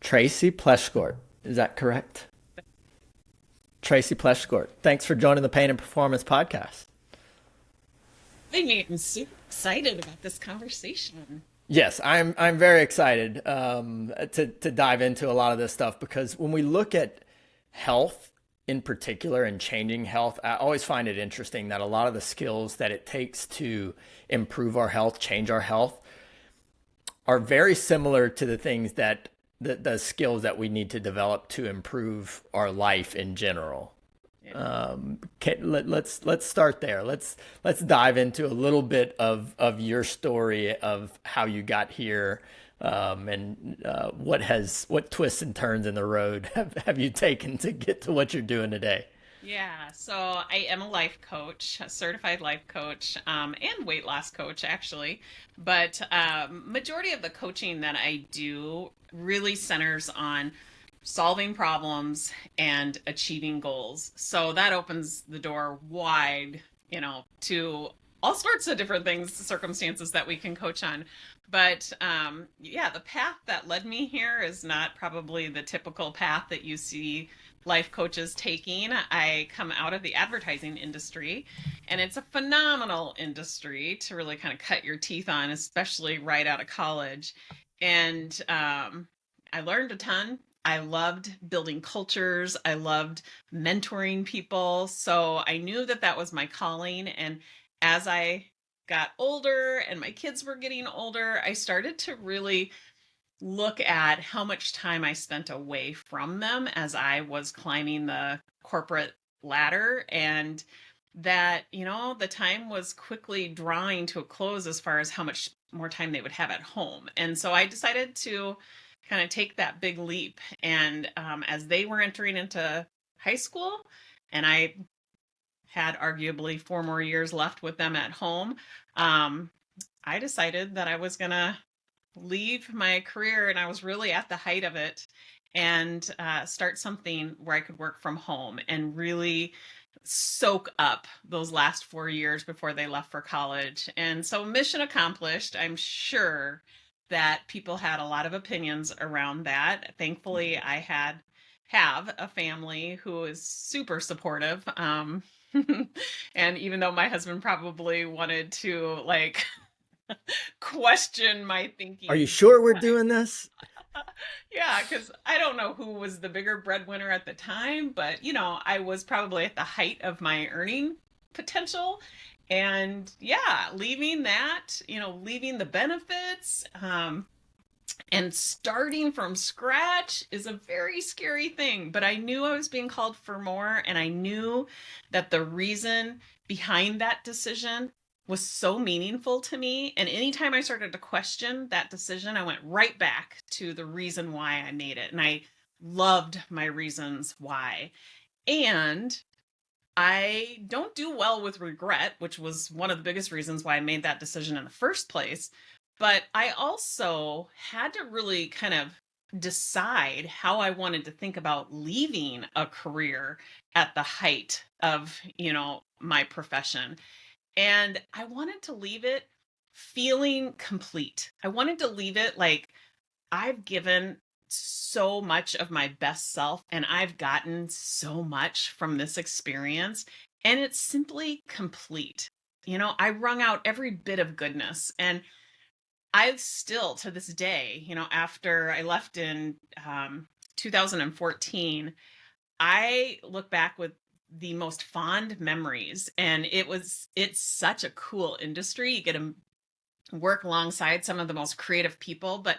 Tracy Pleschourt. Is that correct? Tracy Pleschourt. Thanks for joining the Pain and Performance podcast. I'm super excited about this conversation. Yes, I'm very excited to dive into a lot of this stuff because when we look at health in particular and changing health, I always find it interesting that a lot of the skills that it takes to improve our health, change our health, are very similar to the things that the skills that we need to develop to improve our life in general. Yeah. Let's start there. Let's dive into a little bit of your story of how you got here, and what twists and turns in the road have you taken to get to what you're doing today? Yeah, so I am a life coach, a certified life coach, and weight loss coach actually. But majority of the coaching that I do really centers on solving problems and achieving goals. So that opens the door wide, to all sorts of different things, circumstances that we can coach on. But yeah, the path that led me here is not probably the typical path that you see life coaches taking. I come out of the advertising industry, and it's a phenomenal industry to really kind of cut your teeth on, especially right out of college. And I learned a ton. I loved building cultures. I loved mentoring people. So I knew that that was my calling. And as I got older and my kids were getting older, I started to really look at how much time I spent away from them as I was climbing the corporate ladder, and that, the time was quickly drawing to a close as far as how much more time they would have at home. And so I decided to kind of take that big leap. And as they were entering into high school, and I had arguably 4 more years left with them at home, um, I decided that I was going to leave my career, and I was really at the height of it, and start something where I could work from home and really soak up those last 4 years before they left for college. And so, mission accomplished. I'm sure that people had a lot of opinions around that. Thankfully, I have a family who is super supportive. And even though my husband probably wanted to like question my Are you thinking big sure we're time. doing this? Yeah, because I don't know who was the bigger breadwinner at the time, but I was probably at the height of my earning potential. And yeah, leaving that, leaving the benefits, and starting from scratch is a very scary thing. But I knew I was being called for more, and I knew that the reason behind that decision was so meaningful to me. And anytime I started to question that decision, I went right back to the reason why I made it. And I loved my reasons why. And I don't do well with regret, which was one of the biggest reasons why I made that decision in the first place. But I also had to really kind of decide how I wanted to think about leaving a career at the height of, my profession. And I wanted to leave it feeling complete. I wanted to leave it like I've given so much of my best self, and I've gotten so much from this experience, and it's simply complete. I wrung out every bit of goodness, and I still, to this day, after I left in 2014, I look back with the most fond memories. And it's such a cool industry. You get to work alongside some of the most creative people, but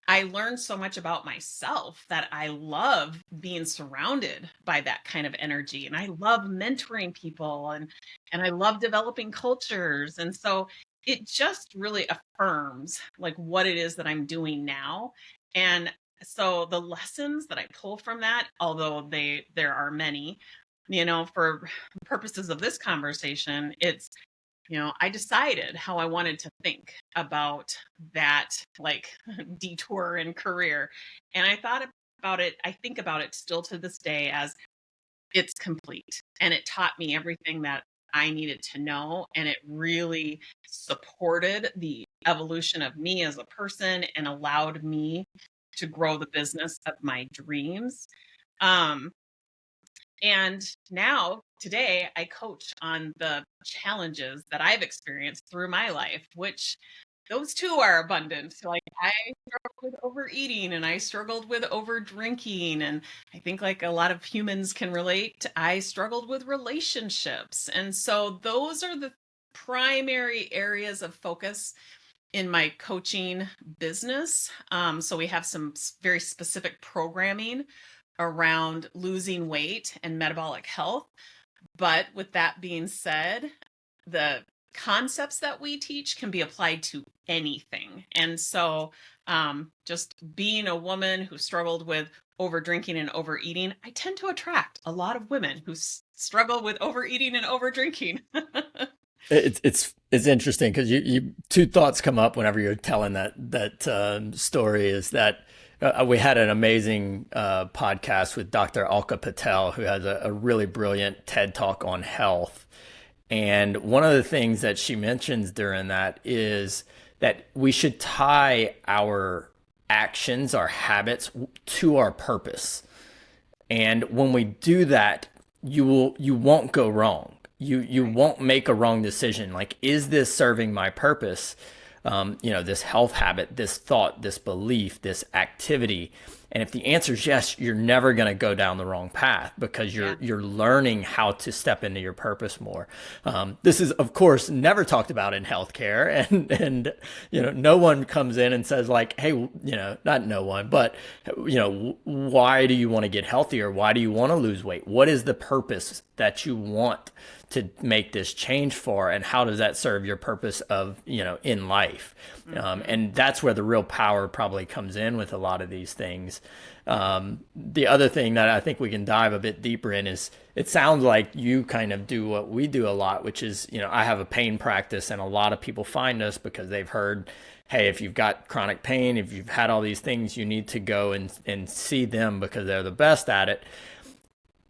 I learned so much about myself that I love being surrounded by that kind of energy. And I love mentoring people, and I love developing cultures. And so it just really affirms like what it is that I'm doing now. And so the lessons that I pull from that, although there are many, for purposes of this conversation, it's, I decided how I wanted to think about that, like, detour in career. And I think about it still to this day as it's complete. And it taught me everything that I needed to know. And it really supported the evolution of me as a person and allowed me to grow the business of my dreams. Um, and now, today, I coach on the challenges that I've experienced through my life, which those too are abundant. So, like, I struggled with overeating and I struggled with over drinking. And I think, like a lot of humans can relate, I struggled with relationships. And so, those are the primary areas of focus in my coaching business. So, we have some very specific programming around losing weight and metabolic health. But with that being said, the concepts that we teach can be applied to anything. And so, just being a woman who struggled with over drinking and overeating, I tend to attract a lot of women who struggle with overeating and over drinking. It's interesting because you two thoughts come up whenever you're telling that story. Is that we had an amazing podcast with Dr. Alka Patel, who has a really brilliant TED talk on health. And one of the things that she mentions during that is that we should tie our actions, our habits to our purpose. And when we do that, you won't go wrong. You won't make a wrong decision. Like, is this serving my purpose? This health habit, this thought, this belief, this activity. And if the answer is yes, you're never going to go down the wrong path because you're learning how to step into your purpose more. This is, of course, never talked about in healthcare, and no one comes in and says like, hey, not no one, but why do you want to get healthier? Why do you want to lose weight? What is the purpose that you want to make this change for, and how does that serve your purpose of in life? And that's where the real power probably comes in with a lot of these things. The other thing that I think we can dive a bit deeper in is, it sounds like you kind of do what we do a lot, which is, I have a pain practice, and a lot of people find us because they've heard, hey, if you've got chronic pain, if you've had all these things, you need to go and see them because they're the best at it.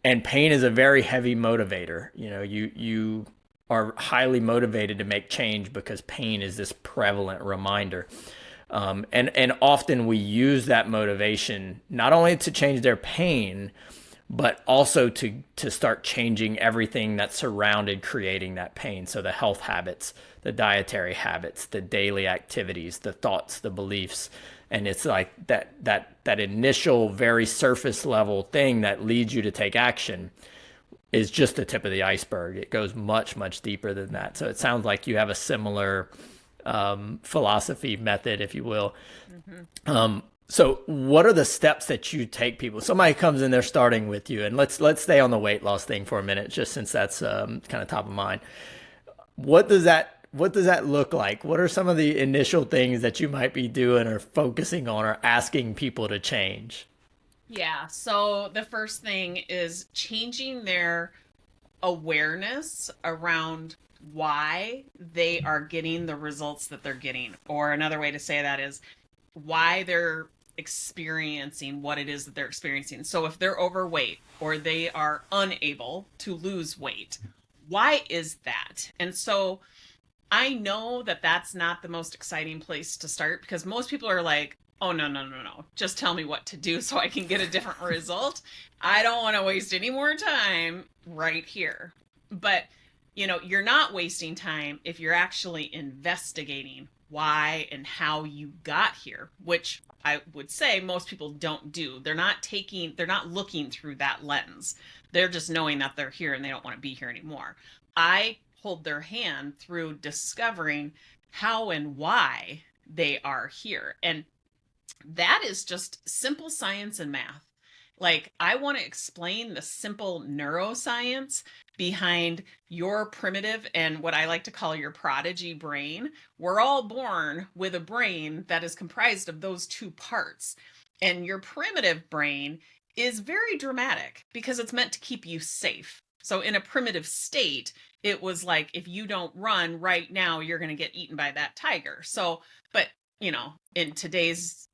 And pain is a very heavy motivator. You are highly motivated to make change because pain is this prevalent reminder. And often we use that motivation not only to change their pain, but also to start changing everything that surrounded creating that pain. So the health habits, the dietary habits, the daily activities, the thoughts, the beliefs. And it's like that initial very surface level thing that leads you to take action is just the tip of the iceberg. It goes much, much deeper than that. So it sounds like you have a similar philosophy, method, if you will. Mm-hmm. So what are the steps that you take people? Somebody comes in, they're starting with you, and let's stay on the weight loss thing for a minute, just since that's kind of top of mind. What does that look like? What are some of the initial things that you might be doing or focusing on or asking people to change? Yeah. So the first thing is changing their awareness around why they are getting the results that they're getting. Or another way to say that is why they're experiencing what it is that they're experiencing. So if they're overweight or they are unable to lose weight, why is that? And so I know that that's not the most exciting place to start, because most people are like, oh, no, no, no, no. Just tell me what to do so I can get a different result. I don't want to waste any more time right here. But, you're not wasting time if you're actually investigating why and how you got here, which I would say most people don't do. They're not looking through that lens. They're just knowing that they're here and they don't want to be here anymore. I hold their hand through discovering how and why they are here. And that is just simple science and math. Like, I want to explain the simple neuroscience behind your primitive and what I like to call your prodigy brain. We're all born with a brain that is comprised of those two parts. And your primitive brain is very dramatic because it's meant to keep you safe. So in a primitive state, it was like, if you don't run right now, you're going to get eaten by that tiger. So, but, in today's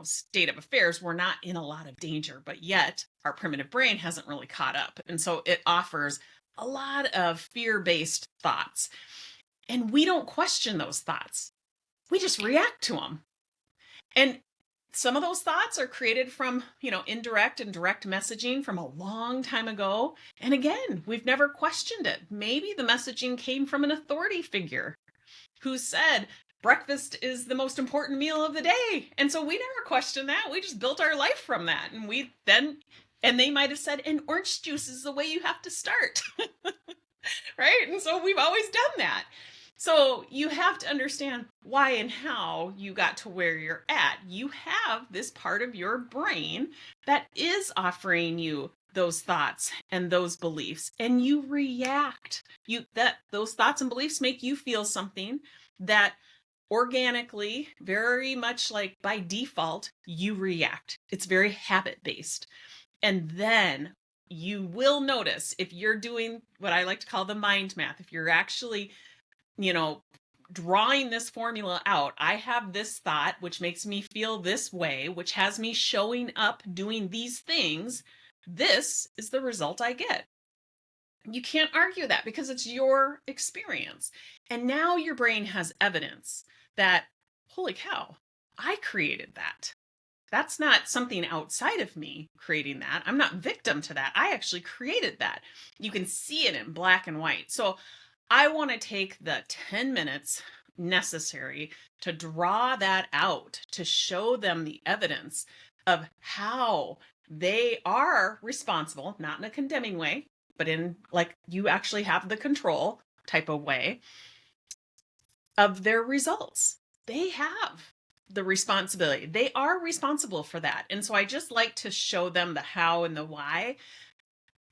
state of affairs, we're not in a lot of danger, but yet our primitive brain hasn't really caught up. And so it offers a lot of fear-based thoughts. And we don't question those thoughts. We just react to them. And some of those thoughts are created from, indirect and direct messaging from a long time ago. And again, we've never questioned it. Maybe the messaging came from an authority figure who said breakfast is the most important meal of the day. And so we never questioned that. We just built our life from that. And they might have said, and orange juice is the way you have to start. Right? And so we've always done that. So you have to understand why and how you got to where you're at. You have this part of your brain that is offering you those thoughts and those beliefs, and you react. Those thoughts and beliefs make you feel something that organically, very much like by default, you react. It's very habit-based. And then you will notice if you're doing what I like to call the mind math, if you're actually drawing this formula out, I have this thought, which makes me feel this way, which has me showing up doing these things. This is the result I get. You can't argue that because it's your experience. And now your brain has evidence that, holy cow, I created that. That's not something outside of me creating that. I'm not victim to that. I actually created that. You can see it in black and white. So I want to take the 10 minutes necessary to draw that out, to show them the evidence of how they are responsible, not in a condemning way, but in like you actually have the control type of way of their results. They have the responsibility. They are responsible for that. And so I just like to show them the how and the why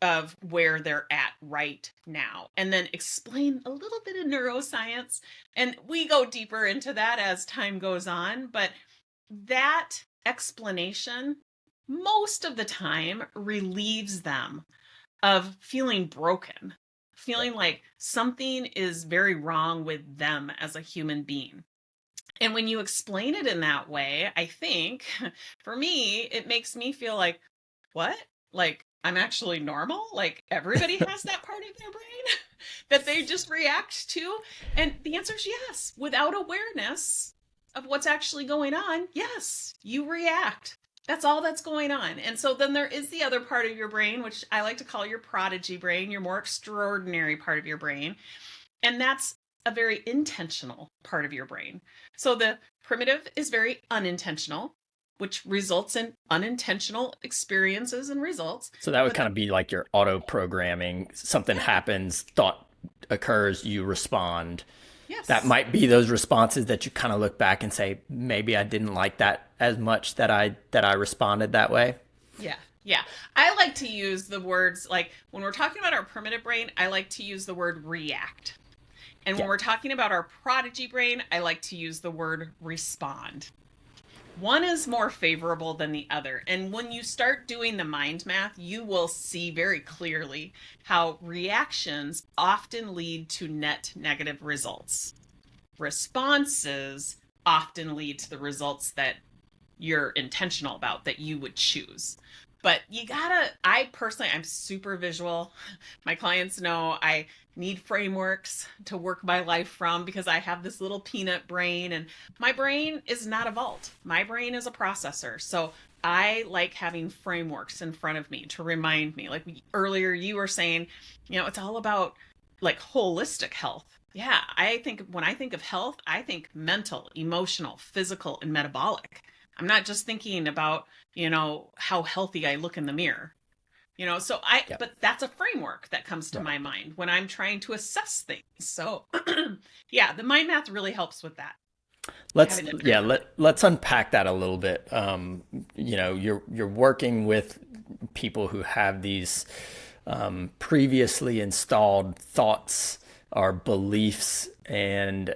of where they're at right now, and then explain a little bit of neuroscience. And we go deeper into that as time goes on, but that explanation most of the time relieves them of feeling broken, feeling like something is very wrong with them as a human being. And when you explain it in that way, I think for me, it makes me feel like, what? Like, I'm actually normal? Like, everybody has that part of their brain that they just react to? And the answer is yes. Without awareness of what's actually going on, yes, you react. That's all that's going on. And so then there is the other part of your brain, which I like to call your prodigy brain, your more extraordinary part of your brain. And that's a very intentional part of your brain. So the primitive is very unintentional, which results in unintentional experiences and results. So that would kind of be like your auto programming. Something happens, thought occurs, you respond. Yes. That might be those responses that you kind of look back and say, maybe I didn't like that as much that I responded that way. Yeah. Yeah. I like to use the words, like when we're talking about our primitive brain, I like to use the word react. And when we're talking about our prodigy brain, I like to use the word respond. One is more favorable than the other. And when you start doing the mind math, you will see very clearly how reactions often lead to net negative results. Responses often lead to the results that you're intentional about, that you would choose. But I personally, I'm super visual. My clients know I need frameworks to work my life from because I have this little peanut brain, and my brain is not a vault. My brain is a processor. So I like having frameworks in front of me to remind me, like earlier you were saying, it's all about like holistic health. Yeah, when I think of health, I think mental, emotional, physical, and metabolic. I'm not just thinking about, how healthy I look in the mirror, but that's a framework that comes to my mind when I'm trying to assess things. So yeah, the mind math really helps with that. Let's unpack that a little bit. You're working with people who have these previously installed thoughts or beliefs, and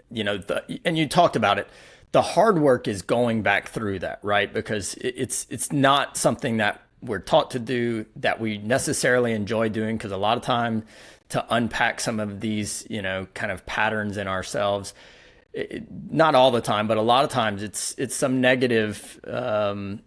and you talked about it. The hard work is going back through that, right? Because it's not something that we're taught to do, that we necessarily enjoy doing, because a lot of time to unpack some of these, kind of patterns in ourselves, not all the time, but a lot of times it's some negative,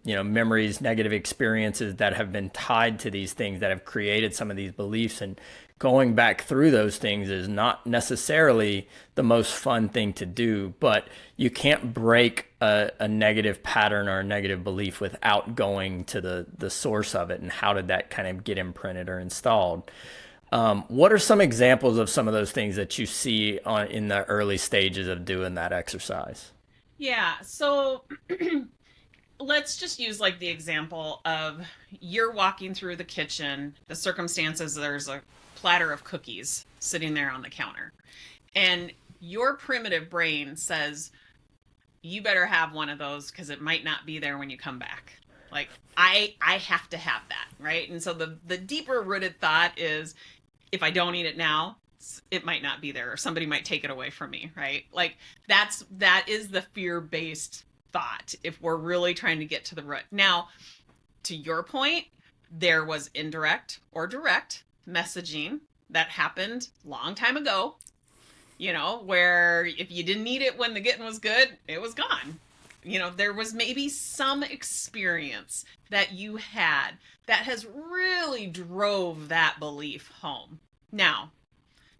memories, negative experiences that have been tied to these things that have created some of these beliefs and going back through those things is not necessarily the most fun thing to do, but you can't break a negative pattern or a negative belief without going to the source of it and how did that kind of get imprinted or installed. What are some examples of some of those things that you see in the early stages of doing that exercise? Yeah. So let's just use like the example of you're walking through the kitchen, the circumstances, there's a platter of cookies sitting there on the counter. And your primitive brain says, you better have one of those because it might not be there when you come back. Like I have to have that, right? And so the deeper rooted thought is if I don't eat it now, it might not be there or somebody might take it away from me, right? Like that is the fear-based thought if we're really trying to get to the root. Now, to your point, there was indirect or direct messaging that happened long time ago, where if you didn't eat it when the getting was good, it was gone. There was maybe some experience that you had that has really drove that belief home. Now,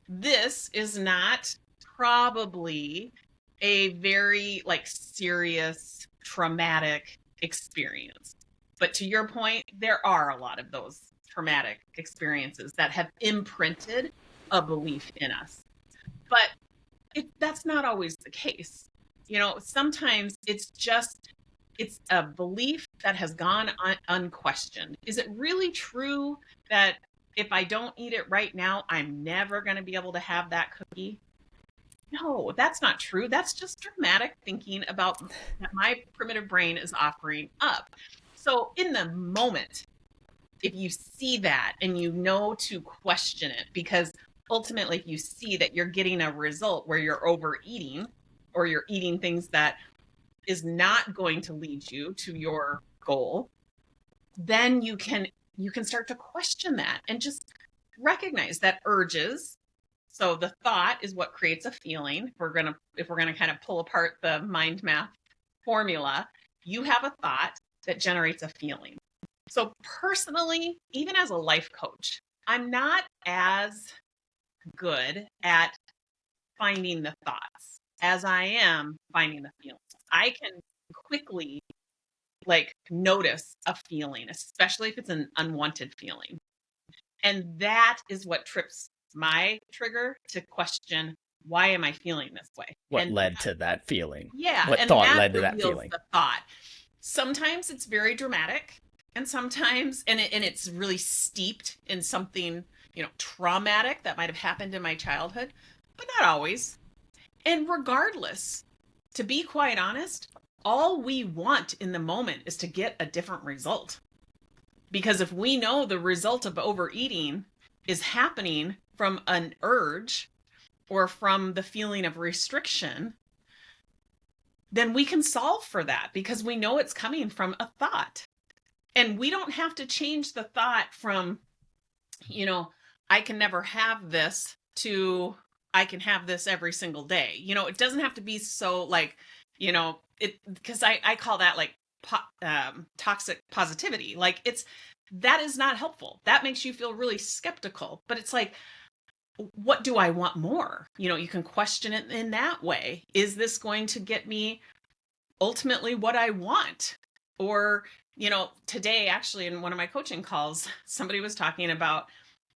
this is not probably a very like serious traumatic experience. But to your point, there are a lot of those traumatic experiences that have imprinted a belief in us. But that's not always the case. Sometimes it's a belief that has gone unquestioned. Is it really true that if I don't eat it right now, I'm never going to be able to have that cookie? No, that's not true. That's just dramatic thinking about that my primitive brain is offering up. So in the moment, if you see that and you know to question it, because ultimately if you see that you're getting a result where you're overeating or you're eating things that is not going to lead you to your goal, then you can start to question that and just recognize that urges. So the thought is what creates a feeling. If we're gonna kind of pull apart the mind math formula, you have a thought that generates a feeling. So personally, even as a life coach, I'm not as good at finding the thoughts as I am finding the feelings. I can quickly like notice a feeling, especially if it's an unwanted feeling. And that is what trips my trigger to question, why am I feeling this way? What And led to that feeling? yeah, What and thought that led to that reveals feeling? the thought. Sometimes it's very dramatic, and sometimes and it's really steeped in something, traumatic that might have happened in my childhood, but not always. And regardless, to be quite honest, all we want in the moment is to get a different result. Because if we know the result of overeating is happening from an urge or from the feeling of restriction, then we can solve for that because we know it's coming from a thought. And we don't have to change the thought from, I can never have this to I can have this every single day. It doesn't have to be so like, it because I call that like toxic positivity. Like that is not helpful. That makes you feel really skeptical. But it's like, what do I want more? You can question it in that way. Is this going to get me ultimately what I want? Or, today actually in one of my coaching calls, somebody was talking about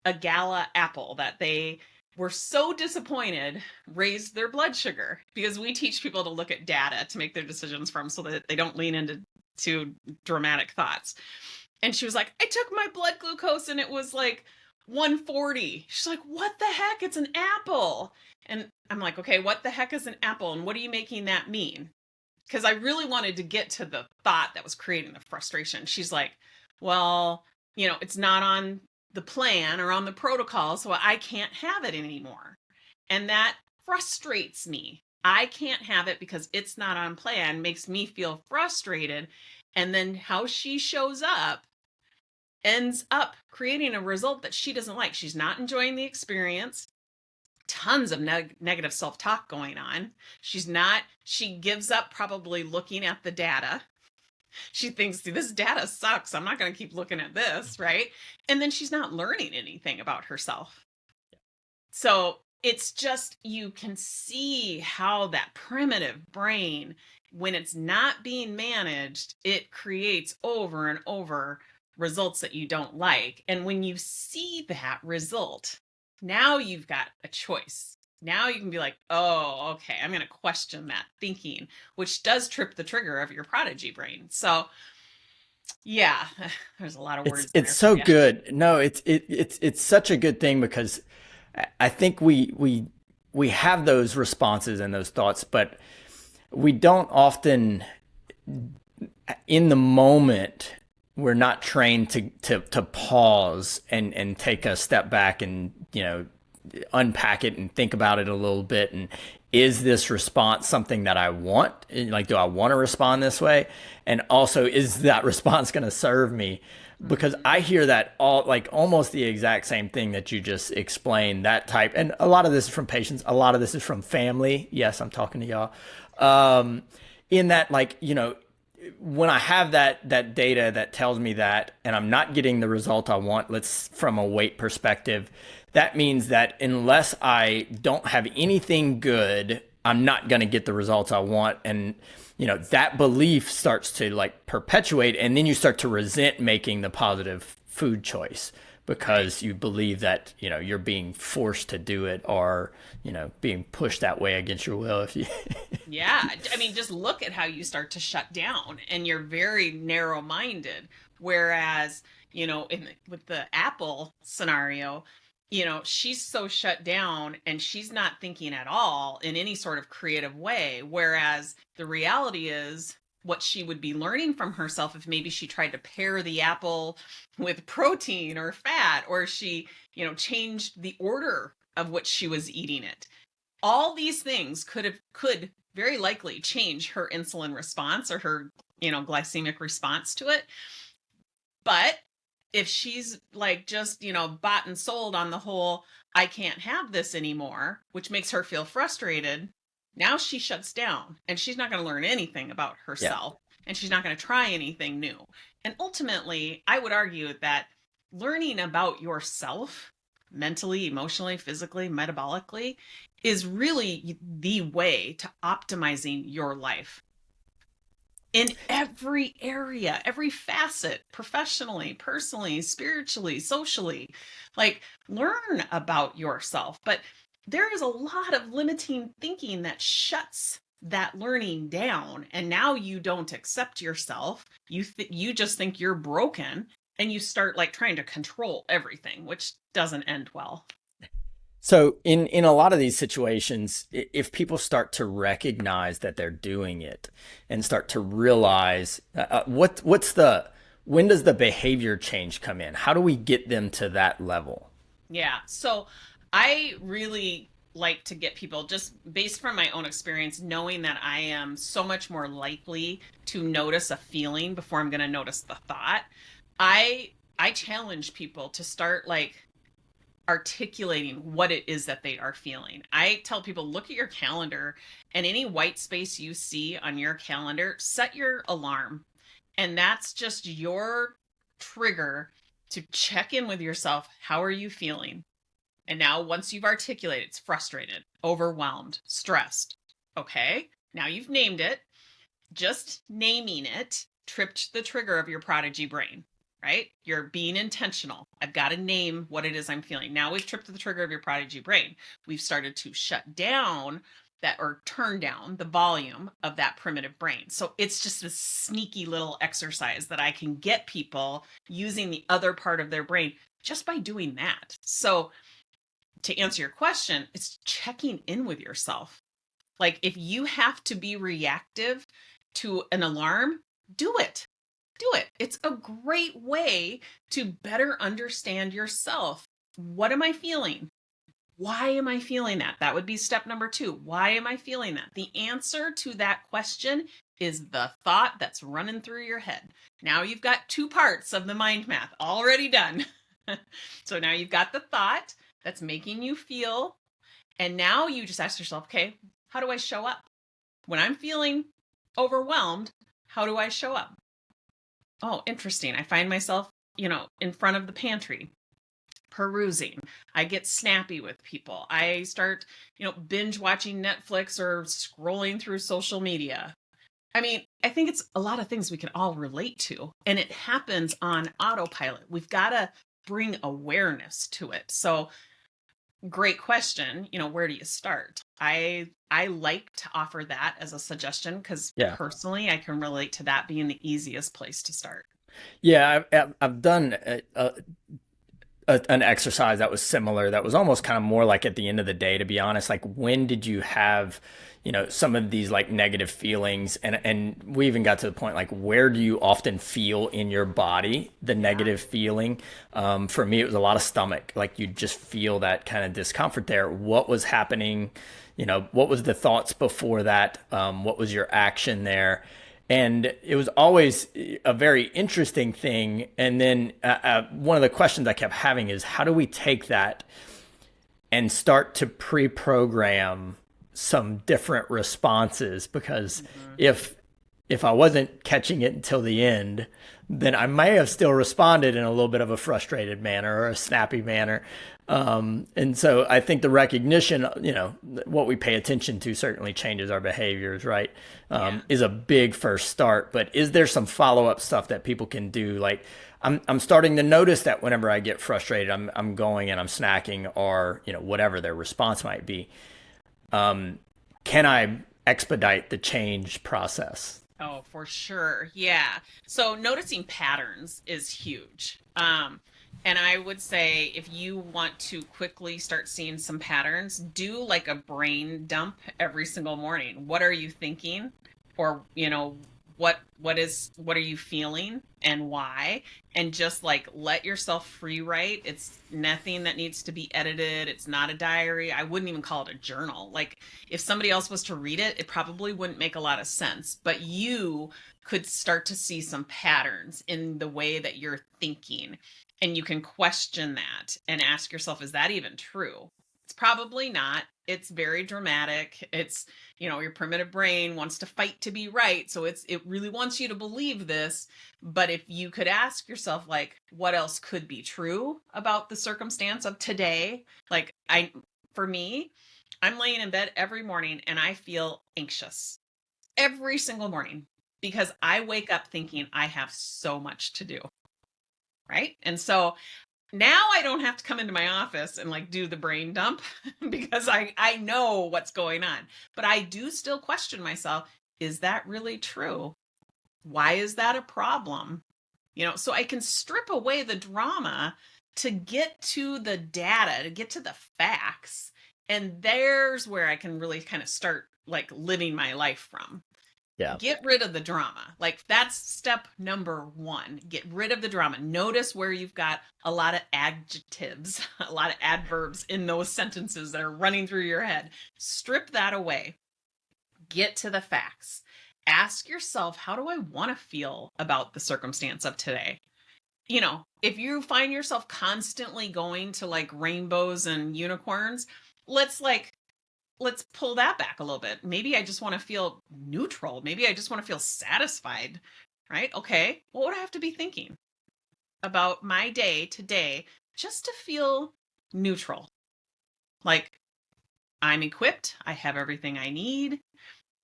a gala apple that they were so disappointed raised their blood sugar, because we teach people to look at data to make their decisions from so that they don't lean into dramatic thoughts. And she was like, I took my blood glucose and it was like 140. She's like, what the heck? It's an apple. And I'm like, okay, what the heck is an apple? And what are you making that mean? Because I really wanted to get to the thought that was creating the frustration. She's like, well, it's not on the plan or on the protocol, so I can't have it anymore. And that frustrates me. I can't have it because it's not on plan, makes me feel frustrated. And then how she shows up ends up creating a result that she doesn't like. She's not enjoying the experience. Tons of negative self-talk going on. She gives up probably looking at the data. She thinks, see, this data sucks. I'm not going to keep looking at this, right? And then she's not learning anything about herself. So it's just, you can see how that primitive brain, when it's not being managed, it creates over and over results that you don't like. And when you see that result, now you've got a choice. Now you can be like, oh, okay, I'm going to question that thinking, which does trip the trigger of your prodigy brain. So, yeah, there's a lot of words It's there for so you. good. No, it's such a good thing because I think we have those responses and those thoughts, but we don't often in the moment we're not trained to pause and take a step back and unpack it and think about it a little bit. And is this response something that I want? Like, do I want to respond this way? And also, is that response going to serve me? Because Mhm. I hear that all, like, almost the exact same thing that you just explained, that type. And a lot of this is from patients. A lot of this is from family. Yes, I'm talking to y'all. In that, like, when I have that data that tells me that, and I'm not getting the result I want, let's from a weight perspective, that means that unless I don't have anything good, I'm not going to get the results I want. And that belief starts to like perpetuate, and then you start to resent making the positive food choice Right. because you believe that you're being forced to do it, or being pushed that way against your will. If you Yeah, I mean, just look at how you start to shut down, and you're very narrow-minded. Whereas, with the Apple scenario, she's so shut down and she's not thinking at all in any sort of creative way. Whereas the reality is, what she would be learning from herself if maybe she tried to pair the apple with protein or fat, or she, changed the order of which she was eating it. All these things could very likely change her insulin response, or her glycemic response to it. But if she's like just bought and sold on the whole I can't have this anymore, which makes her feel frustrated, now she shuts down and she's not going to learn anything about yeah. herself, and she's not going to try anything new. And ultimately, I would argue that learning about yourself, mentally, emotionally, physically, metabolically, is really the way to optimizing your life in every area, every facet, professionally, personally, spiritually, socially. Like, learn about yourself. But there is a lot of limiting thinking that shuts that learning down. And now you don't accept yourself. You just think you're broken, and you start like trying to control everything, which doesn't end well. So in a lot of these situations, if people start to recognize that they're doing it and start to realize what's the when does the behavior change come in? How do we get them to that level? Yeah. So I really like to get people, just based from my own experience, knowing that I am so much more likely to notice a feeling before I'm going to notice the thought. I I challenge people to start like articulating what it is that they are feeling. I tell people, look at your calendar, and any white space you see on your calendar, set your alarm. And that's just your trigger to check in with yourself. How are you feeling? And now, once you've articulated, it's frustrated, overwhelmed, stressed. Okay, now you've named it. Just naming it tripped the trigger of your prodigy brain, right? You're being intentional. I've got to name what it is I'm feeling. Now we've tripped the trigger of your prodigy brain. We've started to shut down that, or turn down the volume of that primitive brain. So it's just this sneaky little exercise that I can get people using the other part of their brain just by doing that. So to answer your question, it's checking in with yourself. Like, if you have to be reactive to an alarm, do it. Do it. It's a great way to better understand yourself. What am I feeling? Why am I feeling that? That would be step number 2. Why am I feeling that? The answer to that question is the thought that's running through your head. Now you've got 2 parts of the mind math already done. So now you've got the thought that's making you feel, and now you just ask yourself, okay, how do I show up? When I'm feeling overwhelmed, how do I show up? Oh, interesting. I find myself, in front of the pantry. perusing. I get snappy with people. I start, binge watching Netflix or scrolling through social media. I mean, I think it's a lot of things we can all relate to, and it happens on autopilot. We've got to bring awareness to it. So, great question. Where do you start? I like to offer that as a suggestion because Yeah. personally, I can relate to that being the easiest place to start. Yeah, I've done an exercise that was similar, that was almost kind of more like at the end of the day, to be honest. Like, when did you have, some of these like negative feelings? And we even got to the point, like, where do you often feel in your body the Yeah. negative feeling? For me, it was a lot of stomach. Like, you just feel that kind of discomfort there. What was happening? What was the thoughts before that? What was your action there? And it was always a very interesting thing. And then one of the questions I kept having is, how do we take that and start to pre-program some different responses? Because Mhm. if I wasn't catching it until the end, then I may have still responded in a little bit of a frustrated manner or a snappy manner. And so I think the recognition, what we pay attention to certainly changes our behaviors, right? Yeah. Is a big first start. But is there some follow up stuff that people can do? Like, I'm starting to notice that whenever I get frustrated, I'm going and I'm snacking, or whatever their response might be. Can I expedite the change process? Oh, for sure. Yeah. So noticing patterns is huge. And I would say if you want to quickly start seeing some patterns, do like a brain dump every single morning. What are you thinking? Or, what are you feeling and why? And just like let yourself free write. It's nothing that needs to be edited. It's not a diary. I wouldn't even call it a journal. Like, if somebody else was to read it, it probably wouldn't make a lot of sense, but you could start to see some patterns in the way that you're thinking. And you can question that and ask yourself, is that even true? It's probably not. It's very dramatic. It's, your primitive brain wants to fight to be right. So it really wants you to believe this. But if you could ask yourself, like, what else could be true about the circumstance of today? Like, for me, I'm laying in bed every morning and I feel anxious every single morning because I wake up thinking I have so much to do. Right. And so now I don't have to come into my office and like do the brain dump because I know what's going on. But I do still question myself, is that really true? Why is that a problem? So I can strip away the drama to get to the data, to get to the facts. And there's where I can really kind of start like living my life from. Yeah. Get rid of the drama. Like, that's step number one. Get rid of the drama. Notice where you've got a lot of adjectives, a lot of adverbs in those sentences that are running through your head. Strip that away. Get to the facts. Ask yourself, how do I want to feel about the circumstance of today? If you find yourself constantly going to like rainbows and unicorns, let's like let's pull that back a little bit. Maybe I just want to feel neutral. Maybe I just want to feel satisfied, right? Okay. What would I have to be thinking about my day today just to feel neutral? Like, I'm equipped. I have everything I need.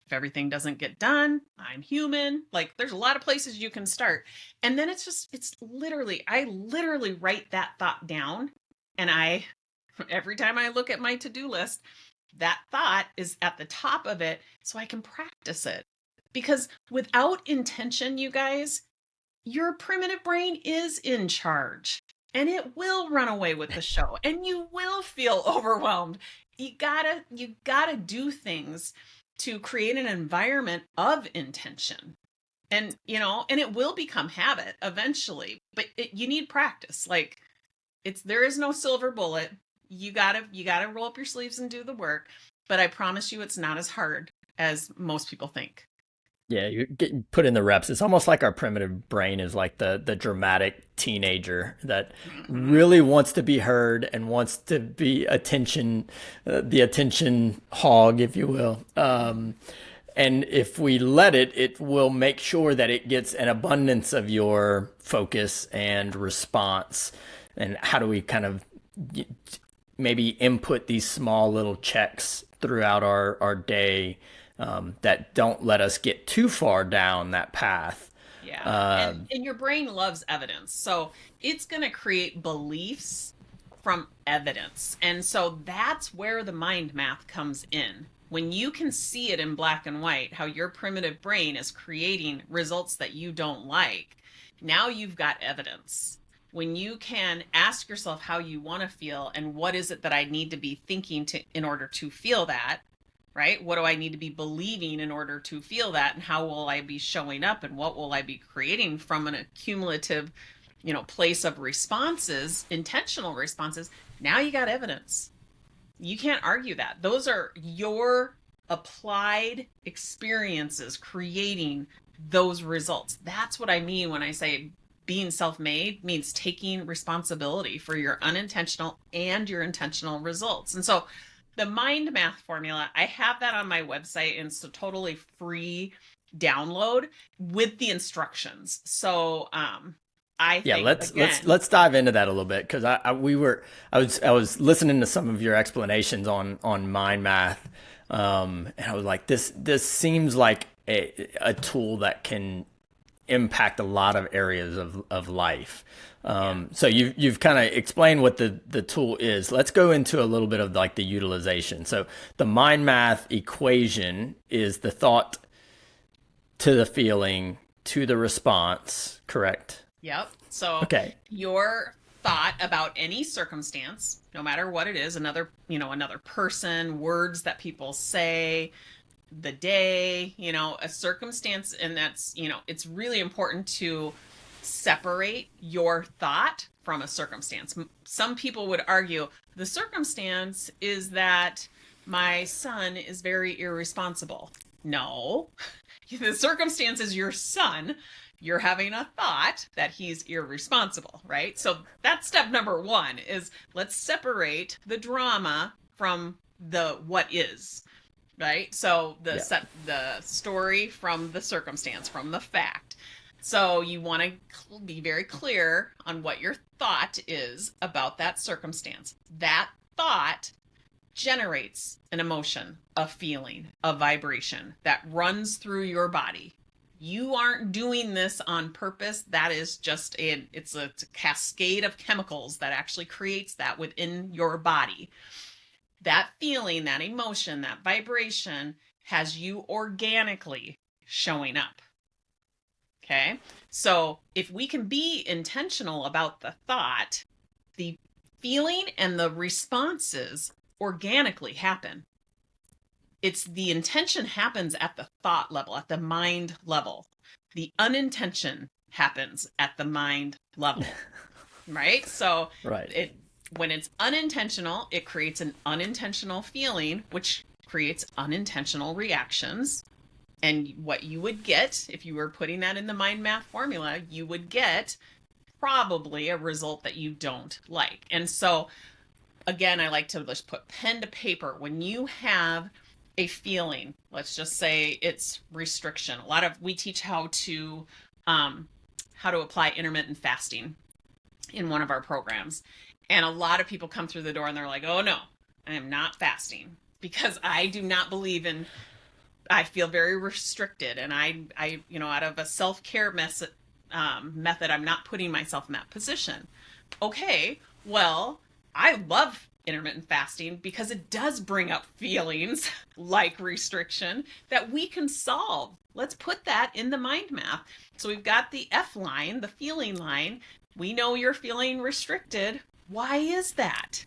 If everything doesn't get done, I'm human. Like, there's a lot of places you can start. And then I literally write that thought down. And every time I look at my to-do list, that thought is at the top of it so I can practice it. Because without intention, you guys, your primitive brain is in charge and it will run away with the show and you will feel overwhelmed. You gotta do things to create an environment of intention. And it will become habit eventually, but you need practice. Like, there is no silver bullet. You gotta roll up your sleeves and do the work, but I promise you it's not as hard as most people think. Yeah, you get put in the reps. It's almost like our primitive brain is like the dramatic teenager that Hmm. really wants to be heard and wants to be the attention hog, if you will. And if we let it, it will make sure that it gets an abundance of your focus and response. And how do we kind of maybe input these small little checks throughout our day, that don't let us get too far down that path. Yeah. And your brain loves evidence. So it's going to create beliefs from evidence. And so that's where the mind math comes in. When you can see it in black and white, how your primitive brain is creating results that you don't like, now you've got evidence. When you can ask yourself how you want to feel and what is it that I need to be thinking to in order to feel that, right? What do I need to be believing in order to feel that? And how will I be showing up? And what will I be creating from an accumulative, place of responses, intentional responses? Now you got evidence. You can't argue that. Those are your applied experiences creating those results. That's what I mean when I say being self-made means taking responsibility for your unintentional and your intentional results. And so the mind math formula, I have that on my website, and it's a totally free download with the instructions. So I Yeah, think again, let's dive into that a little bit, because I was listening to some of your explanations on mind math, and I was like, this seems like a tool that can impact a lot of areas of life. yeah. So you've kind of explained what the tool is. Let's go into a little bit of like the utilization. So the mind math equation is the thought to the feeling to the response, correct? Yep. So Okay. your thought about any circumstance, no matter what it is, another person, words that people say, the day, a circumstance, and it's really important to separate your thought from a circumstance. Some people would argue the circumstance is that my son is very irresponsible. No, the circumstance is your son. You're having a thought that he's irresponsible, right? So that's step number one is let's separate the drama from the what is, right? So Yeah. the story from the circumstance, from the fact. So you want to be very clear on what your thought is about that circumstance. That thought generates an emotion, a feeling, a vibration that runs through your body. You aren't doing this on purpose. That is just it's a cascade of chemicals that actually creates that within your body. That feeling, that emotion, that vibration has you organically showing up. Okay. So if we can be intentional about the thought, the feeling and the responses organically happen. It's the intention happens at the thought level, at the mind level. The unintention happens at the mind level, right? So Right. when it's unintentional, it creates an unintentional feeling, which creates unintentional reactions. And what you would get if you were putting that in the mind math formula, you would get probably a result that you don't like. And so, again, I like to just put pen to paper. When you have a feeling, let's just say it's restriction. We teach how to apply intermittent fasting in one of our programs. And a lot of people come through the door and they're like, oh no, I am not fasting because I do not believe in, I feel very restricted. And out of a self-care method, I'm not putting myself in that position. Okay, well, I love intermittent fasting because it does bring up feelings like restriction that we can solve. Let's put that in the mind map. So we've got the F line, the feeling line. We know you're feeling restricted. Why is that?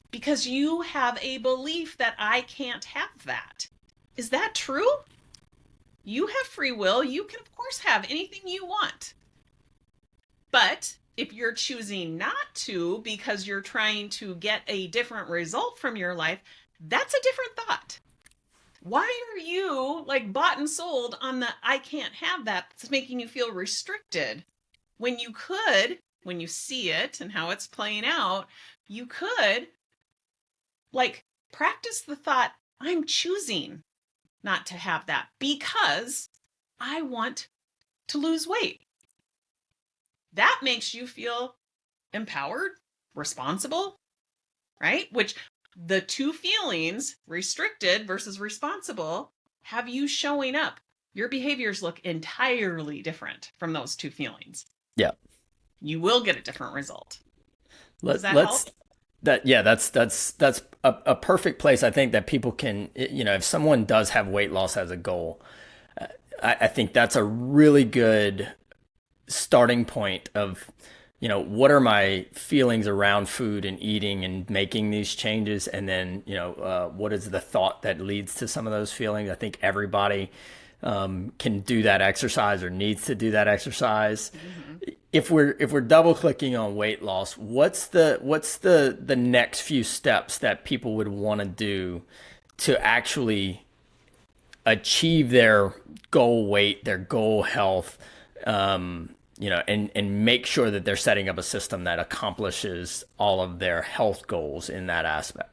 Because you have a belief that I can't have that. Is that true? You have free will. You can, of course, have anything you want. But if you're choosing not to because you're trying to get a different result from your life, that's a different thought. Why are you like bought and sold on the I can't have that that's making you feel restricted when you could, when you see it and how it's playing out, you could like practice the thought, I'm choosing not to have that because I want to lose weight. That makes you feel empowered, responsible, right? Which the two feelings, restricted versus responsible, have you showing up. Your behaviors look entirely different from those two feelings. Yeah. You will get a different result. Does that Let's help? that's a perfect place. I think that people can, if someone does have weight loss as a goal, I think that's a really good starting point of, what are my feelings around food and eating and making these changes? And then, what is the thought that leads to some of those feelings? I think everybody can do that exercise or needs to do that exercise. Mm-hmm. If we're double clicking on weight loss, what's the next few steps that people would want to do to actually achieve their goal weight, their goal health, and make sure that they're setting up a system that accomplishes all of their health goals in that aspect?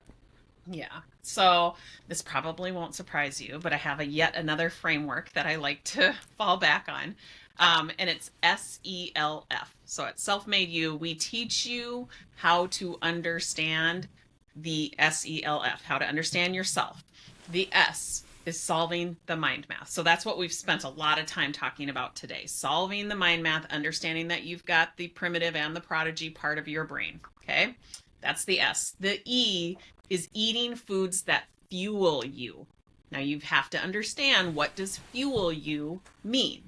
Yeah. So this probably won't surprise you, but I have yet another framework that I like to fall back on. And it's SELF. So at Self Made You, we teach you how to understand the SELF, how to understand yourself. The S is solving the mind math. So that's what we've spent a lot of time talking about today. Solving the mind math, understanding that you've got the primitive and the prodigy part of your brain. Okay. That's the S. The E is eating foods that fuel you. Now you have to understand, what does fuel you mean?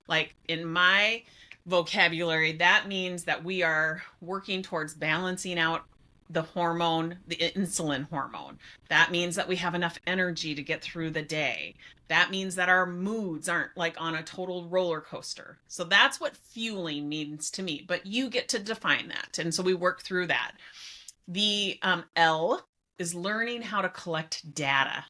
Like in my vocabulary, that means that we are working towards balancing out the hormone, the insulin hormone. That means that we have enough energy to get through the day. That means that our moods aren't like on a total roller coaster. So that's what fueling means to me, but you get to define that. And so we work through that. The L is learning how to collect data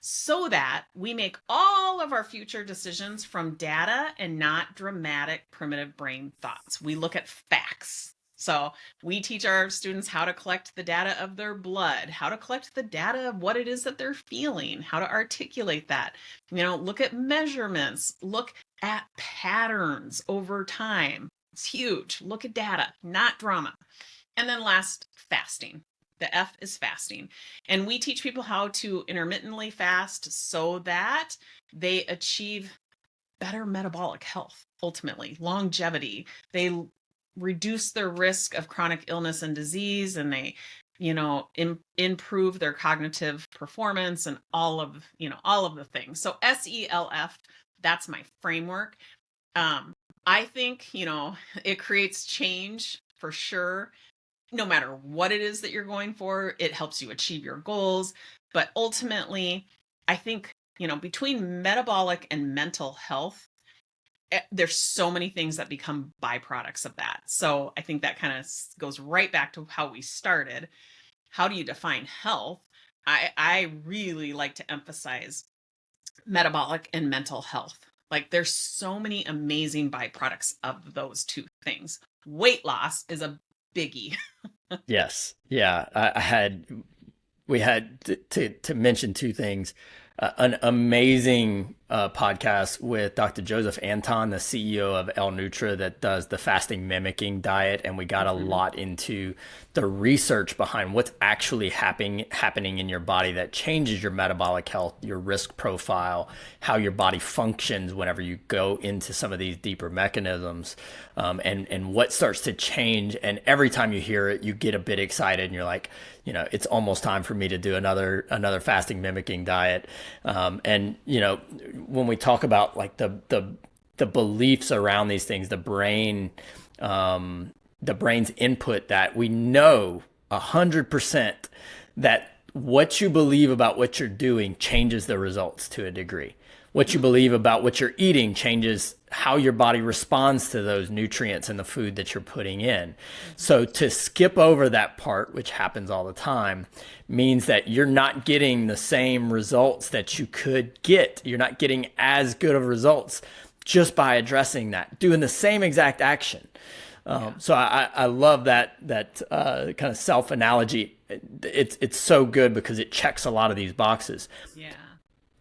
so that we make all of our future decisions from data and not dramatic primitive brain thoughts. We look at facts. So we teach our students how to collect the data of their blood, how to collect the data of what it is that they're feeling, how to articulate that. Look at measurements, look at patterns over time. It's huge. Look at data, not drama. And then last, fasting. The F is fasting. And we teach people how to intermittently fast so that they achieve better metabolic health, ultimately, longevity. They reduce their risk of chronic illness and disease, and they, improve their cognitive performance and all of the things. So SELF, that's my framework. I think, it creates change for sure. No matter what it is that you're going for, it helps you achieve your goals. But ultimately, I think, between metabolic and mental health, there's so many things that become byproducts of that. So I think that kind of goes right back to how we started. How do you define health? I really like to emphasize metabolic and mental health. Like there's so many amazing byproducts of those two things. Weight loss is a biggie. Yes. Yeah. We had to mention two things. An amazing podcast with Dr. Joseph Anton, the CEO of L Nutra, that does the fasting mimicking diet. And we got a lot into the research behind what's actually happening in your body that changes your metabolic health, your risk profile, how your body functions whenever you go into some of these deeper mechanisms, and what starts to change. And every time you hear it, you get a bit excited and you're like, it's almost time for me to do another fasting mimicking diet. And when we talk about like the beliefs around these things, the brain's input, that we know 100% that what you believe about what you're doing changes the results to a degree. What you believe about what you're eating changes how your body responds to those nutrients in the food that you're putting in. So to skip over that part, which happens all the time, means that you're not getting the same results that you could get. You're not getting as good of results just by addressing that, doing the same exact action. So I love that kind of self analogy. It's so good because it checks a lot of these boxes. Yeah.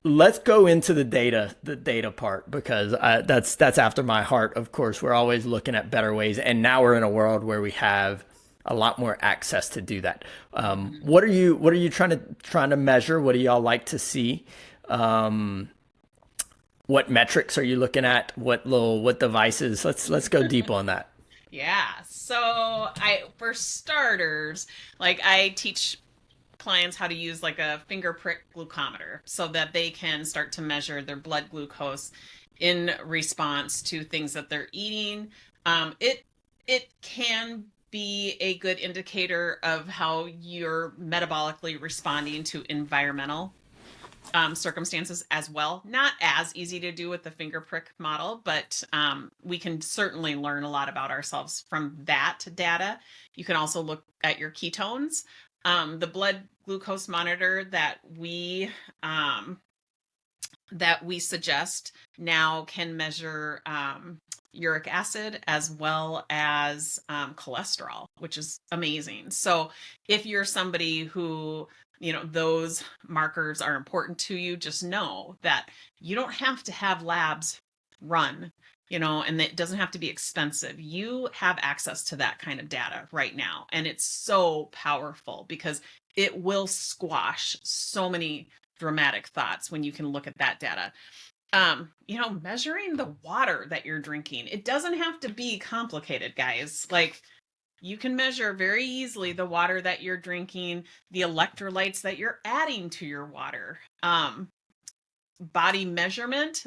Let's go into the data part, because that's after my heart. Of course, we're always looking at better ways, and now we're in a world where we have a lot more access to do that. Mhm. What are you trying to measure? What do y'all like to see? Um, what metrics are you looking at? What devices? Let's go deep on that. Yeah. So for starters, like I teach clients how to use like a finger prick glucometer so that they can start to measure their blood glucose in response to things that they're eating. It can be a good indicator of how you're metabolically responding to environmental circumstances as well. Not as easy to do with the finger prick model, but we can certainly learn a lot about ourselves from that data. You can also look at your ketones. The blood glucose monitor that we suggest now can measure uric acid as well as cholesterol, which is amazing. So if you're somebody who, those markers are important to you, just know that you don't have to have labs run, and it doesn't have to be expensive. You have access to that kind of data right now. And it's so powerful because it will squash so many dramatic thoughts when you can look at that data. Measuring the water that you're drinking, it doesn't have to be complicated, guys. Like, you can measure very easily the water that you're drinking, the electrolytes that you're adding to your water. Body measurement,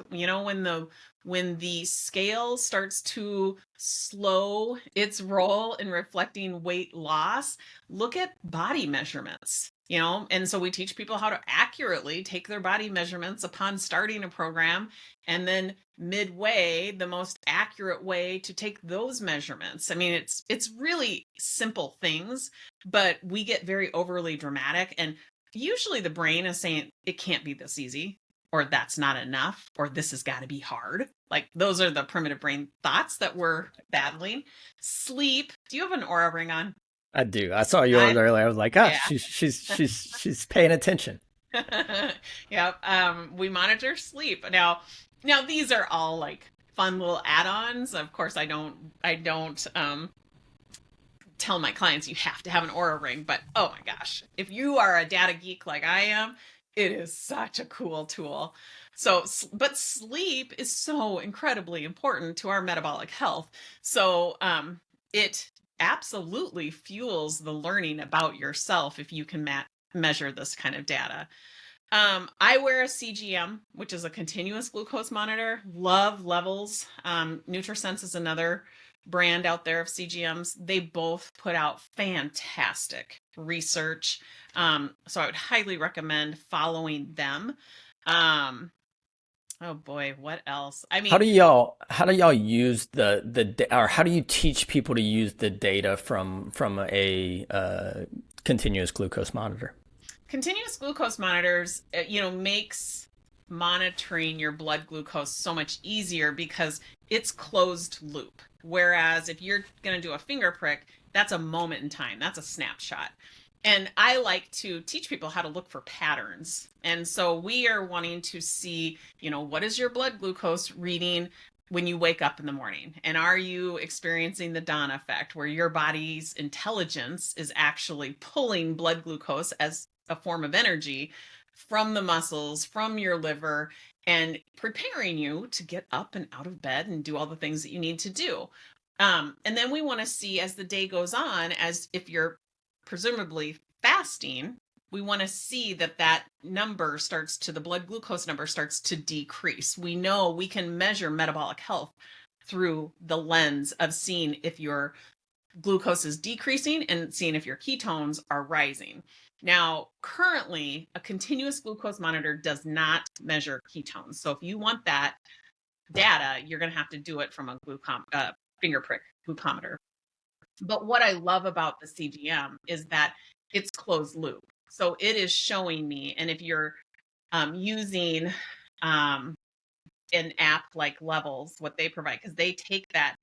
when the scale starts to slow its role in reflecting weight loss, look at body measurements. And so we teach people how to accurately take their body measurements upon starting a program, and then midway the most accurate way to take those measurements. I mean, it's really simple things, but we get very overly dramatic, and usually the brain is saying it can't be this easy, or that's not enough, or this has got to be hard. Like, those are the primitive brain thoughts that we're battling. Sleep. Do you have an aura ring on? I do. I saw yours I earlier. I was like, ah, Yeah. she's paying attention. Yeah. We monitor sleep. Now these are all like fun little add-ons. Of course, I don't tell my clients you have to have an aura ring, but oh my gosh, if you are a data geek like I am, it is such a cool tool. But sleep is so incredibly important to our metabolic health. So it absolutely fuels the learning about yourself if you can measure this kind of data. I wear a CGM, which is a continuous glucose monitor. Love Levels. NutriSense is another brand out there of CGMs. They both put out fantastic research. So I would highly recommend following them. Um, oh boy, what else? I mean, How do y'all use or how do you teach people to use the data from a continuous glucose monitor? continuous glucose monitors, makes monitoring your blood glucose so much easier because it's closed loop. Whereas if you're going to do a finger prick, that's a moment in time, that's a snapshot. And I like to teach people how to look for patterns. And so we are wanting to see, what is your blood glucose reading when you wake up in the morning? And are you experiencing the dawn effect, where your body's intelligence is actually pulling blood glucose as a form of energy from the muscles, from your liver, and preparing you to get up and out of bed and do all the things that you need to do. And then we want to see, as the day goes on, as if you're presumably fasting, we want to see that the blood glucose number starts to decrease. We know we can measure metabolic health through the lens of seeing if your glucose is decreasing and seeing if your ketones are rising. Now, currently, a continuous glucose monitor does not measure ketones. So if you want that data, you're going to have to do it from a finger prick glucometer. But what I love about the CGM is that it's closed loop. So it is showing me, and if you're using an app like Levels, what they provide, because they take that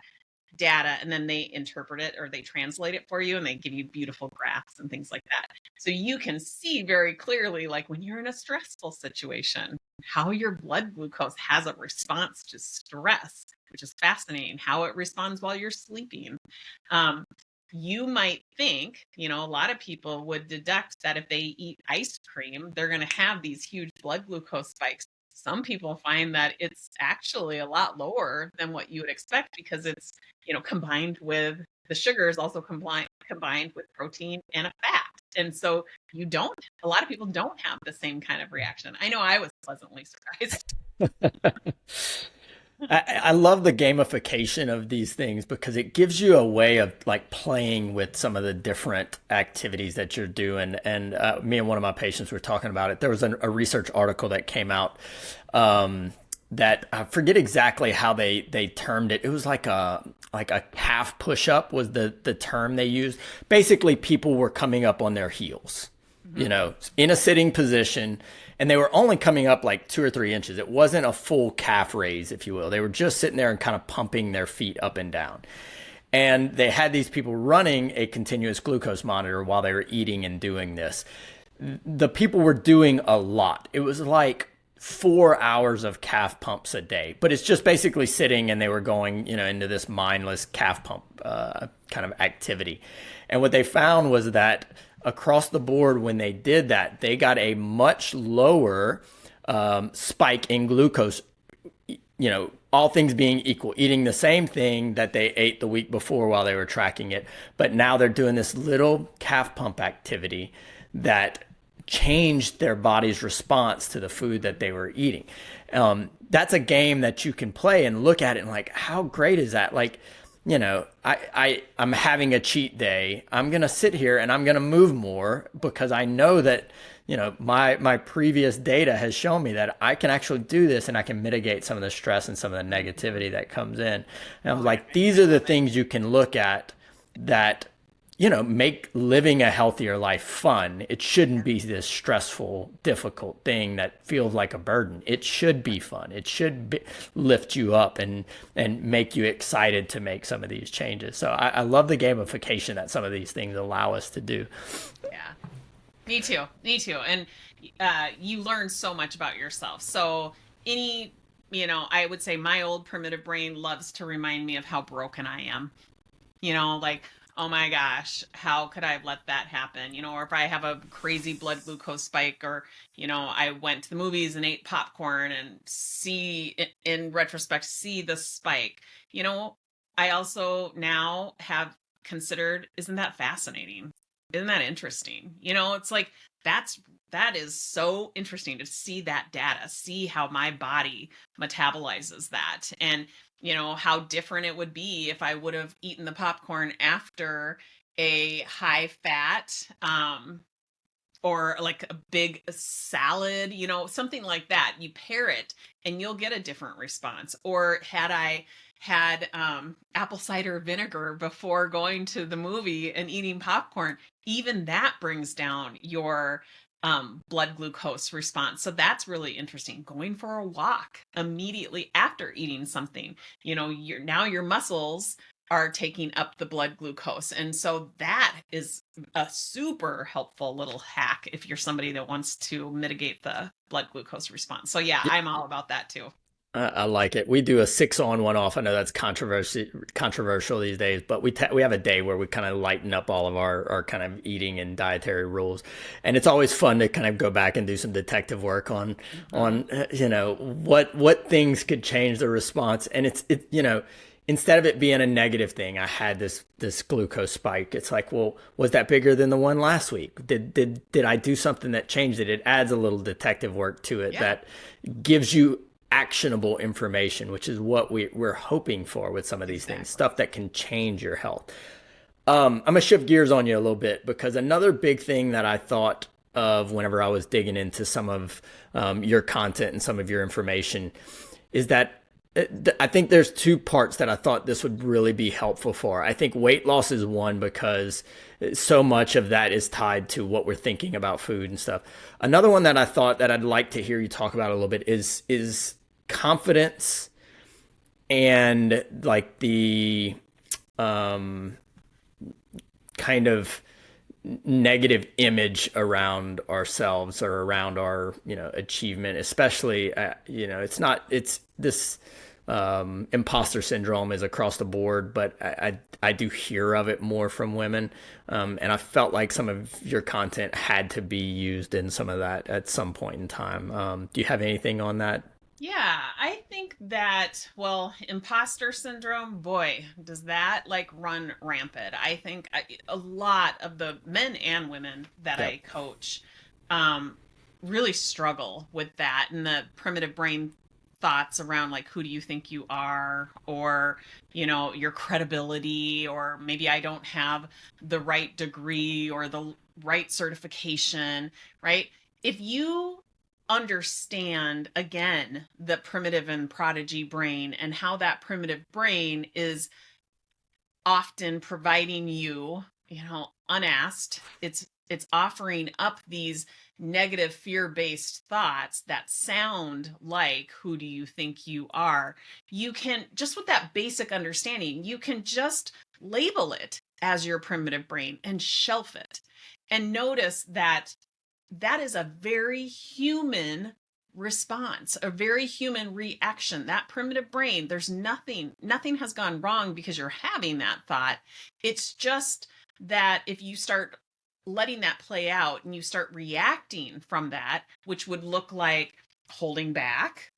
data and then they interpret it, or they translate it for you, and they give you beautiful graphs and things like that. So you can see very clearly, like when you're in a stressful situation, how your blood glucose has a response to stress, which is fascinating, how it responds while you're sleeping. Um, you might think, a lot of people would deduct that if they eat ice cream, they're going to have these huge blood glucose spikes. Some people find that it's actually a lot lower than what you would expect because it's, combined with the sugar is also combined with protein and a fat. And so a lot of people don't have the same kind of reaction. I know I was pleasantly surprised. I love the gamification of these things because it gives you a way of like playing with some of the different activities that you're doing. And me and one of my patients were talking about it. There was a research article that came out that I forget exactly how they termed it. It was like a calf push up was the term they used. Basically, people were coming up on their heels, in a sitting position. And they were only coming up like 2 or 3 inches. It wasn't a full calf raise, if you will. They were just sitting there and kind of pumping their feet up and down. And they had these people running a continuous glucose monitor while they were eating and doing this. The people were doing a lot. It was like 4 hours of calf pumps a day, but it's just basically sitting and they were going, into this mindless calf pump kind of activity. And what they found was that across the board, when they did that, they got a much lower spike in glucose, all things being equal, eating the same thing that they ate the week before while they were tracking it. But now they're doing this little calf pump activity that changed their body's response to the food that they were eating. That's a game that you can play and look at it and like, how great is that? Like, I'm having a cheat day. I'm going to sit here and I'm going to move more because I know that, my previous data has shown me that I can actually do this and I can mitigate some of the stress and some of the negativity that comes in. And I was like, these are the things you can look at that, make living a healthier life fun. It shouldn't be this stressful, difficult thing that feels like a burden. It should be fun. It should lift you up and make you excited to make some of these changes. So I love the gamification that some of these things allow us to do. Yeah, me too. Me too. And you learn so much about yourself. So I would say my old primitive brain loves to remind me of how broken I am. Like, oh my gosh, how could I have let that happen? Or if I have a crazy blood glucose spike, or, I went to the movies and ate popcorn and in retrospect, see the spike. I also now have considered, isn't that fascinating? Isn't that interesting? It's like, that is so interesting to see that data, see how my body metabolizes that. And how different it would be if I would have eaten the popcorn after a high fat, or like a big salad, something like that. You pair it and you'll get a different response. Or had I had apple cider vinegar before going to the movie and eating popcorn, even that brings down your blood glucose response. So that's really interesting. Going for a walk immediately after eating something, now your muscles are taking up the blood glucose. And so that is a super helpful little hack if you're somebody that wants to mitigate the blood glucose response. So yeah, I'm all about that too. I like it. We do a 6 on 1 off. I know that's controversial these days, but we have a day where we kind of lighten up all of our kind of eating and dietary rules, and it's always fun to kind of go back and do some detective work on what things could change the response. And it's instead of it being a negative thing, I had this glucose spike. It's like, well, was that bigger than the one last week? Did I do something that changed it? It adds a little detective work to it that gives you actionable information, which is what we're hoping for with some of these things, stuff that can change your health. I'm going to shift gears on you a little bit because another big thing that I thought of whenever I was digging into some of your content and some of your information is that I think there's 2 parts that I thought this would really be helpful for. I think weight loss is one because so much of that is tied to what we're thinking about food and stuff. Another one that I thought that I'd like to hear you talk about a little bit is confidence and like the kind of negative image around ourselves or around our achievement, especially it's this Imposter syndrome is across the board, but I do hear of it more from women. And I felt like some of your content had to be used in some of that at some point in time. Do you have anything on that? Yeah, I think that, well, imposter syndrome, boy, does that like run rampant. A lot of the men and women that I Yep. coach really struggle with that and the primitive brain thoughts around like, who do you think you are? Or, your credibility, or maybe I don't have the right degree or the right certification, right? If you understand again the primitive and prodigy brain and how that primitive brain is often providing you, unasked, it's offering up these negative fear-based thoughts that sound like, who do you think you are? You can, just with that basic understanding, you can just label it as your primitive brain and shelf it, and notice that that is a very human response, a very human reaction. That primitive brain, there's nothing has gone wrong because you're having that thought. It's just that if you start letting that play out and you start reacting from that, which would look like holding back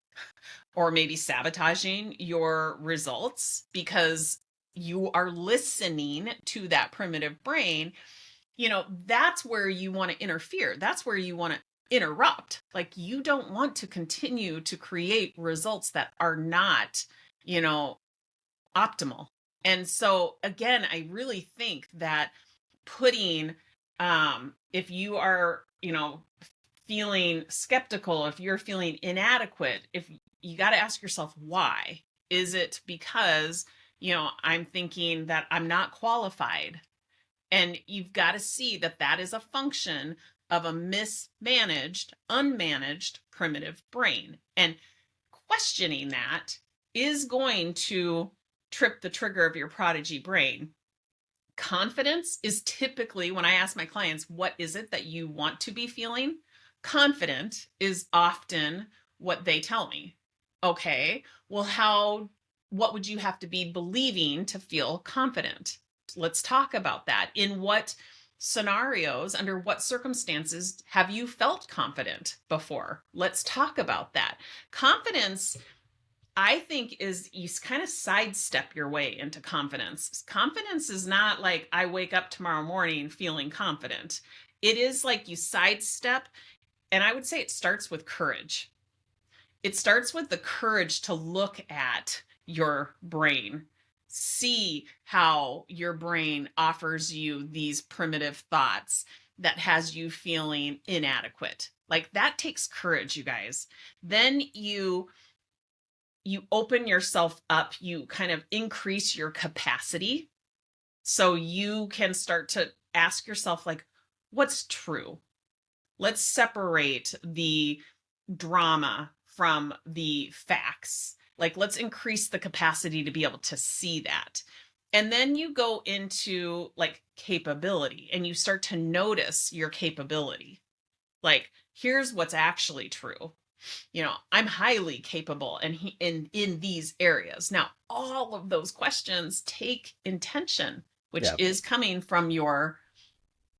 or maybe sabotaging your results because you are listening to that primitive brain, that's where you want to interfere. That's where you want to interrupt. Like, you don't want to continue to create results that are not, you know, optimal. And so, again, I really think that putting, if you are, feeling skeptical, if you're feeling inadequate, if you got to ask yourself, why? Is it because, I'm thinking that I'm not qualified? And you've got to see that that is a function of a mismanaged, unmanaged primitive brain. And questioning that is going to trip the trigger of your prodigy brain. Confidence is typically, when I ask my clients, what is it that you want to be feeling? Confident is often what they tell me. Okay, well, what would you have to be believing to feel confident? Let's talk about that. In what scenarios, under what circumstances have you felt confident before? Let's talk about that. Confidence, I think, is you kind of sidestep your way into confidence. Confidence is not like I wake up tomorrow morning feeling confident. It is like you sidestep, and I would say it starts with courage. It starts with the courage to look at your brain, see how your brain offers you these primitive thoughts that has you feeling inadequate. Like, that takes courage, you guys. Then you open yourself up, you kind of increase your capacity so you can start to ask yourself, like, what's true? Let's separate the drama from the facts. Like, let's increase the capacity to be able to see that. And then you go into like capability and you start to notice your capability. Like, here's what's actually true. I'm highly capable and in these areas. Now, all of those questions take intention, which Yeah. is coming from your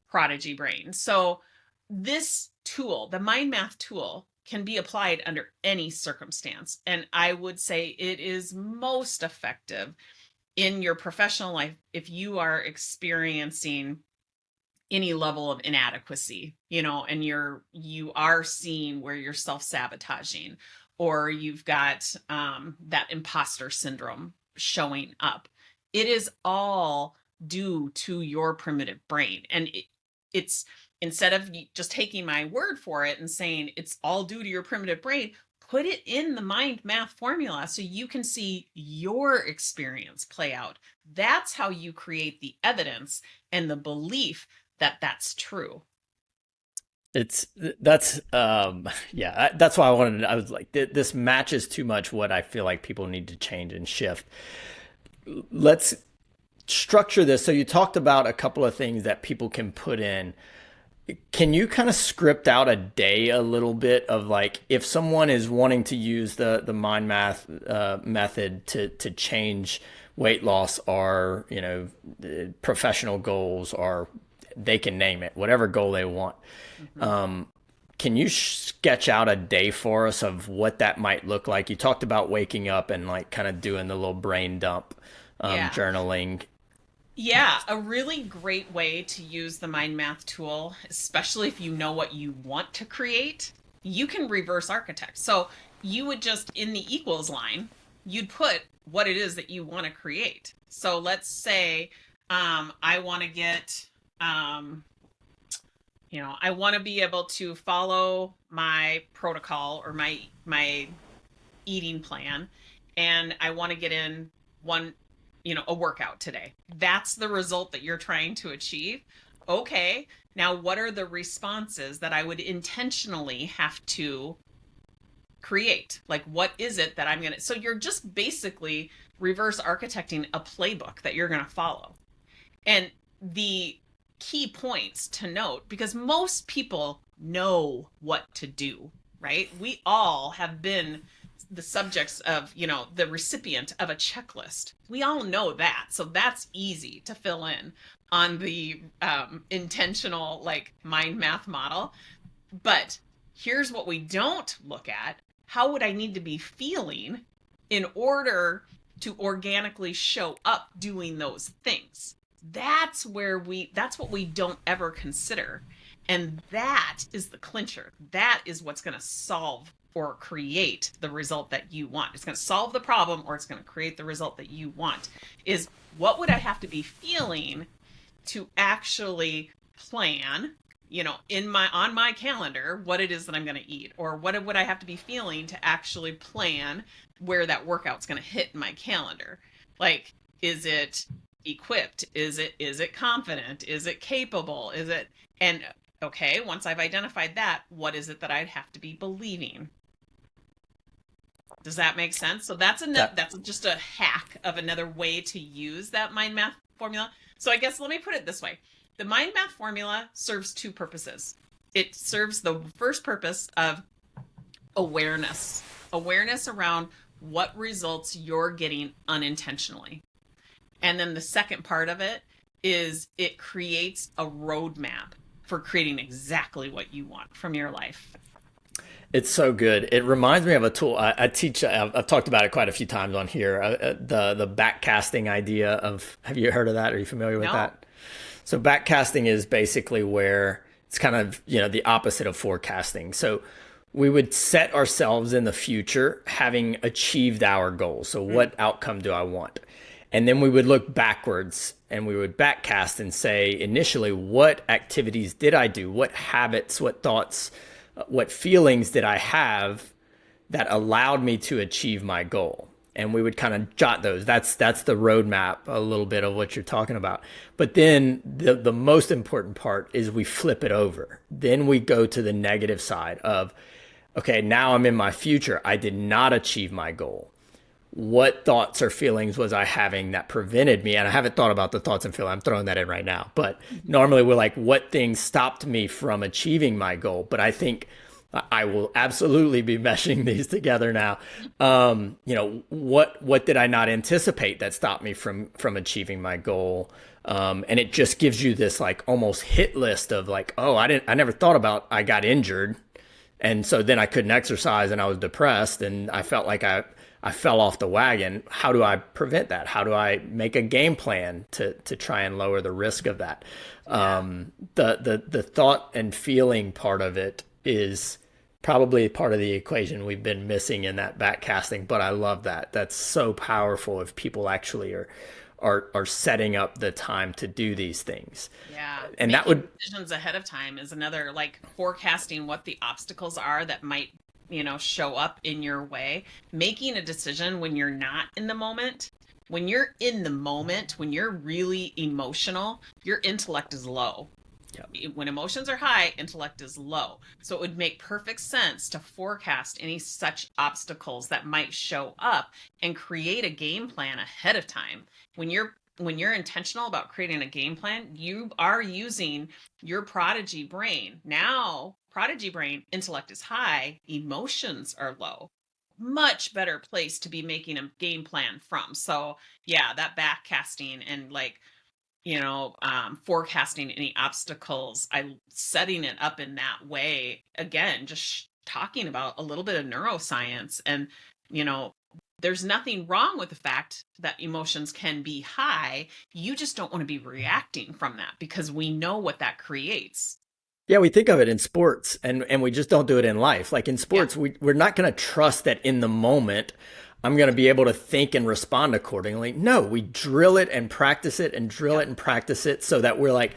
prodigy brain. So this tool, the mind math tool, can be applied under any circumstance. And I would say it is most effective in your professional life if you are experiencing any level of inadequacy, and you are seeing where you're self-sabotaging, or you've got that imposter syndrome showing up. It is all due to your primitive brain. And it's, instead of just taking my word for it and saying it's all due to your primitive brain, put it in the mind math formula so you can see your experience play out. That's how you create the evidence and the belief that that's true. It's that's yeah, that's why I was like, this matches too much what I feel like people need to change and shift. Let's structure this. So you talked about a couple of things that people can put in. Can you kind of script out a day a little bit of like if someone is wanting to use the mind math method to change weight loss or professional goals, or they can name it whatever goal they want. Mhm. Can you sketch out a day for us of what that might look like? You talked about waking up and like kind of doing the little brain dump, Yeah. journaling. Yeah, a really great way to use the mind math tool, especially if you know what you want to create, you can reverse architect. So you would just, in the equals line, you'd put what it is that you want to create. So let's say I want to get, um, I want to be able to follow my protocol or my eating plan, and I want to get in one, a workout today. That's the result that you're trying to achieve. Okay, now what are the responses that I would intentionally have to create? Like, what is it that I'm going to? So you're just basically reverse architecting a playbook that you're going to follow. And the key points to note, because most people know what to do, right? We all have been the subjects of, the recipient of a checklist. We all know that. So that's easy to fill in on the intentional, like, mind math model. But here's what we don't look at: how would I need to be feeling in order to organically show up doing those things? That's what we don't ever consider. And that is the clincher. That is what's going to solve or create the result that you want. It's going to solve the problem, or it's going to create the result that you want. Is, what would I have to be feeling to actually plan, on my calendar, what it is that I'm going to eat? Or what would I have to be feeling to actually plan where that workout's going to hit in my calendar? Like, is it equipped? Is it confident? Is it capable? Is it, and okay, once I've identified that, what is it that I'd have to be believing? Does that make sense? So That that's just a hack of another way to use that mind math formula. So I guess, let me put it this way. The mind math formula serves two purposes. It serves the first purpose of awareness. Awareness around what results you're getting unintentionally. And then the second part of it is it creates a roadmap for creating exactly what you want from your life. It's so good. It reminds me of a tool I teach. I've talked about it quite a few times on here. The backcasting idea of. Have you heard of that? Are you familiar with No? that? So backcasting is basically where it's kind of the opposite of forecasting. So we would set ourselves in the future having achieved our goals. So Mm. what outcome do I want? And then we would look backwards and we would backcast and say, initially, what activities did I do? What habits, what thoughts, what feelings did I have that allowed me to achieve my goal? And we would kind of jot those. That's the roadmap, a little bit of what you're talking about. But then the most important part is we flip it over. Then we go to the negative side of, okay, now I'm in my future. I did not achieve my goal. What thoughts or feelings was I having that prevented me? And I haven't thought about the thoughts and feelings. I'm throwing that in right now. But normally we're like, what things stopped me from achieving my goal? But I think I will absolutely be meshing these together now. What did I not anticipate that stopped me from achieving my goal? And it just gives you this like almost hit list of like, oh, I never thought about I got injured, and so then I couldn't exercise and I was depressed and I felt like I fell off the wagon. How do I prevent that? How do I make a game plan to try and lower the risk of that? Yeah. The thought and feeling part of it is probably part of the equation we've been missing in that backcasting, but I love that. That's so powerful if people actually are setting up the time to do these things. Yeah. And that Making would decisions ahead of time is another, like, forecasting what the obstacles are that might, show up in your way. Making a decision when you're not in the moment. When you're in the moment, when you're really emotional, your intellect is low. When emotions are high, intellect is low. So it would make perfect sense to forecast any such obstacles that might show up and create a game plan ahead of time. When you're when you're intentional about creating a game plan, you are using your prodigy brain. Now, prodigy brain, intellect is high, emotions are low. Much better place to be making a game plan from. So, yeah, that backcasting and like, forecasting any obstacles, I setting it up in that way. Again, just talking about a little bit of neuroscience, and you know, there's nothing wrong with the fact that emotions can be high. You just don't want to be reacting from that because we know what that creates. Yeah, we think of it in sports and we just don't do it in life. Like in Yeah. sports, we're not going to trust that in the moment I'm going to be able to think and respond accordingly. No, we drill it and practice it and drill Yep. it and practice it so that we're like,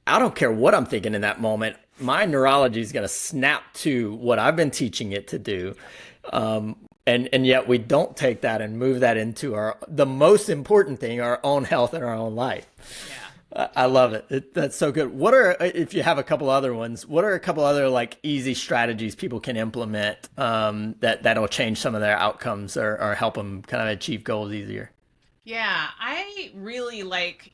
I don't care what I'm thinking in that moment. My neurology is going to snap to what I've been teaching it to do. And yet we don't take that and move that into the most important thing, our own health and our own life. Yeah. I love it. That's so good. What are, if you have a couple other ones, what are a couple other like easy strategies people can implement that'll change some of their outcomes or help them kind of achieve goals easier? Yeah, I really like,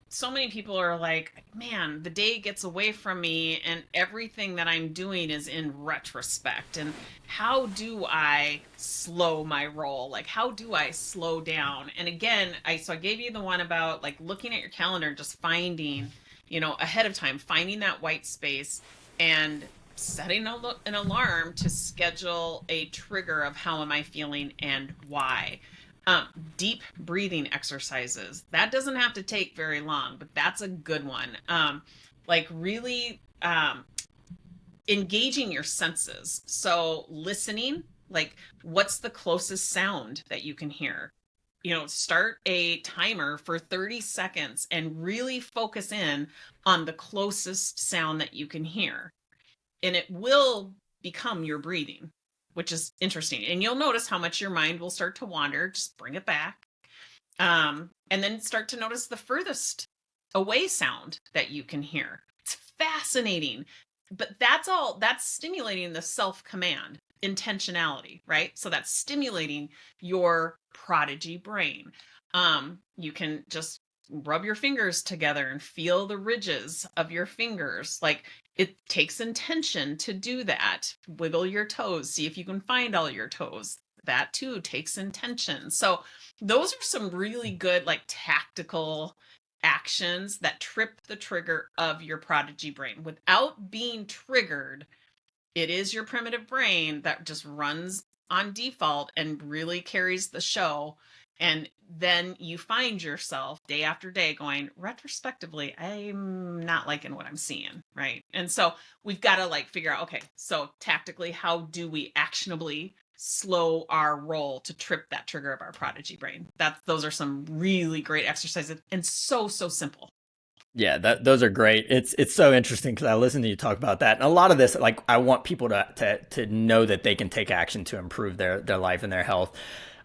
so many people are like, man, the day gets away from me and everything that I'm doing is in retrospect. And how do I slow my roll? Like, how do I slow down? And again, I gave you the one about like looking at your calendar, just finding, ahead of time, finding that white space and setting an alarm to schedule a trigger of how am I feeling and why. Deep breathing exercises. That doesn't have to take very long, but that's a good one. Like really engaging your senses. So listening, like what's the closest sound that you can hear? Start a timer for 30 seconds and really focus in on the closest sound that you can hear. And it will become your breathing, which is interesting. And you'll notice how much your mind will start to wander. Just bring it back. And then start to notice the furthest away sound that you can hear. It's fascinating. But that's stimulating the self command, intentionality, right? So that's stimulating your prodigy brain. You can just rub your fingers together and feel the ridges of your fingers. Like it takes intention to do that. Wiggle your toes, see if you can find all your toes. That too takes intention. So those are some really good, like tactical actions that trip the trigger of your prodigy brain without being triggered. It is your primitive brain that just runs on default and really carries the show. And then you find yourself day after day going, retrospectively, I'm not liking what I'm seeing. Right. And so we've got to like figure out, okay, so tactically, how do we actionably slow our roll to trip that trigger of our prodigy brain? Those are some really great exercises and so simple. Yeah, those are great. It's so interesting because I listen to you talk about that, and a lot of this, like, I want people to know that they can take action to improve their life and their health.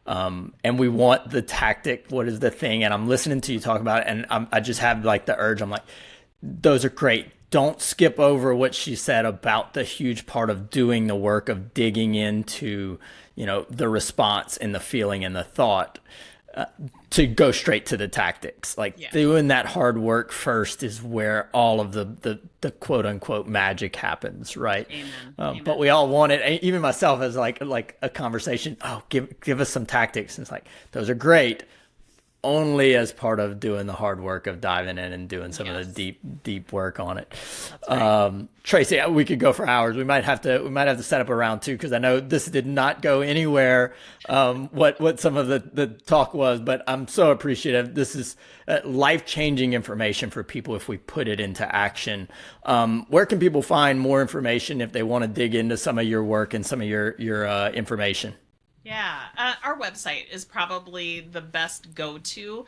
And we want the tactic. What is the thing? And I'm listening to you talk about it, and I just have like the urge. I'm like, those are great. Don't skip over what she said about the huge part of doing the work of digging into, the response and the feeling and the thought to go straight to the tactics. Like Yeah. doing that hard work first is where all of the quote unquote magic happens, right? Amen. But Amen. we all want it. Even myself as like a conversation. Oh, give us some tactics. And it's like those are great, only as part of doing the hard work of diving in and doing some of Yes, the deep work on it. that's right. Tracy, we could go for hours. We might have to set up a round two because I know this did not go anywhere. What some of the talk was, but I'm so appreciative. This is life changing information for people if we put it into action. Where can people find more information if they want to dig into some of your work and some of your information? Yeah, our website is probably the best go-to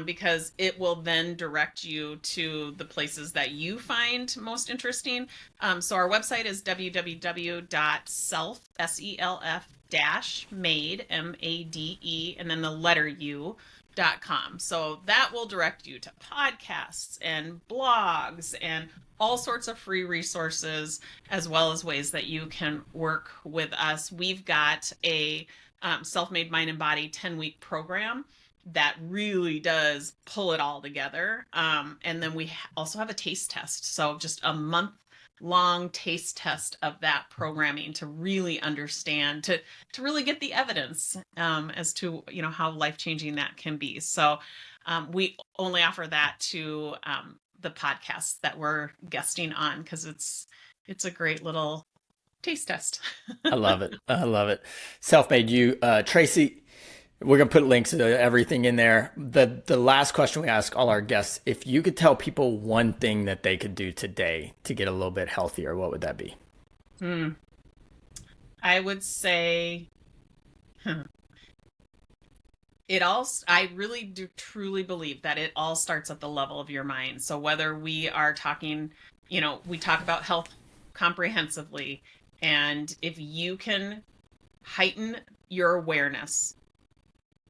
because it will then direct you to the places that you find most interesting. So our website is www.self, S-E-L-F dash made, M-A-D-E, and then the letter U.com. So that will direct you to podcasts and blogs and all sorts of free resources, as well as ways that you can work with us. We've got a self-made mind and body 10-week program that really does pull it all together. And then we also have a taste test. So just a month long taste test of that programming to really understand, to really get the evidence as to, how life-changing that can be. So we only offer that to the podcasts that we're guesting on, because it's a great little taste test. I love it. I love it. Self-made you, Tracy. We're gonna put links to everything in there. The last question we ask all our guests: if you could tell people one thing that they could do today to get a little bit healthier, what would that be? Hmm. I would say I really do truly believe that it all starts at the level of your mind. So whether we are talking, we talk about health comprehensively, and if you can heighten your awareness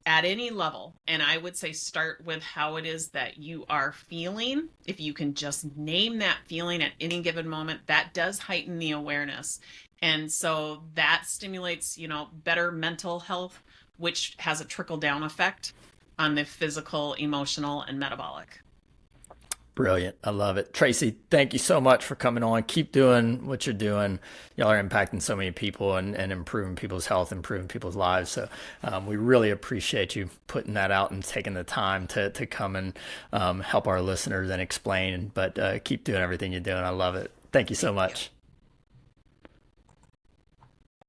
at any level, and I would say start with how it is that you are feeling. If you can just name that feeling at any given moment, that does heighten the awareness. And so that stimulates, better mental health, which has a trickle down effect on the physical, emotional, and metabolic. Brilliant. I love it. Tracy, thank you so much for coming on. Keep doing what you're doing. Y'all are impacting so many people and improving people's health, improving people's lives. So we really appreciate you putting that out and taking the time to come and help our listeners and explain. But keep doing everything you're doing. I love it. Thank you so Thank you. much.